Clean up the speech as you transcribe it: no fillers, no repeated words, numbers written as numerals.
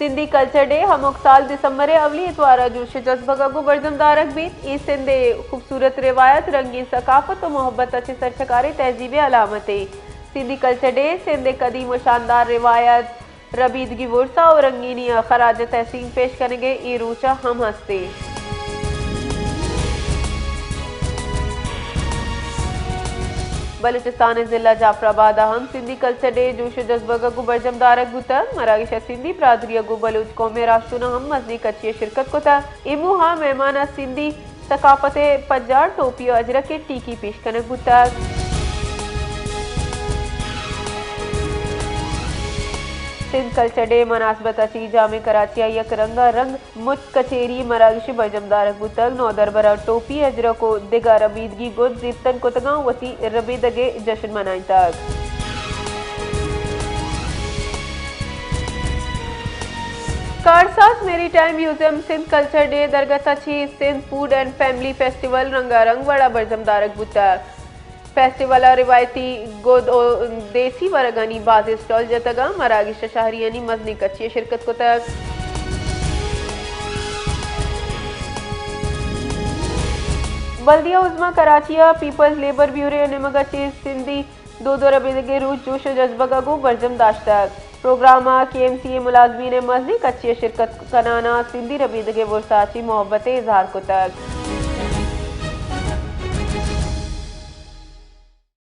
Sindhi culture day हमोक साल दिसंबर अवली इतवारा जोश जज्बा गु बरजमदारक बीत ई सिंधे खूबसूरत रिवायत रंगीन सकाफत और मोहब्बत अच्छे सरछकारी तहजीब अलामत सिंधी कल्चर डे सिंधे कदीम और शानदार रिवायत रबीदगी वर्सा और रंगीनी खराज तहसीन पेश करेंगे ई रूचा हम हंसते बलूचिस्तान जिला जाफराबाद अहम सिंधी कल्चर डे जोश जज्बा गु बरजमदारक गुता मरागिश सिंधी ब्रादरी गु बलूच कौमे राष्ट्र हम मजनी कच्ची शिरकत को इमू हाँ मेहमान सिंधी सकाफत पज्जा टोपी अजरक के टीकी पेश करने गुता सिंध कल्चर डे मनासबत अची जामे कराची यक रंगा रंग मुच कचेरी मरागिश बजमदार गुतग नौदर बरा टोपी अजर को दिगा रबीदगी गुद जिप्तन कुतगा वती रबीदगे जश्न मनाई तक Karsaz maritime museum Sindh culture day दरगत अची Sindh food and family festival रंगारंग बड़ा बजमदार गुतग फेस्टिवल रिवायती गोद देसी वरगनी बाज स्टॉल जतगा मरागिश शहरियनी मजनी कच्ची शिरकत को तक बल्दिया उज़्मा कराचिया पीपल्स लेबर ब्यूरो निमगची सिंधी दो रबीदगे रूज जोश जज्बा गो बरजम दाश्तक प्रोग्राम KMCA मुलाजमीन मजनी कच्ची शिरकत कनाना सिंधी रबीदगे वर्साची मोहब्बत इजहार को तक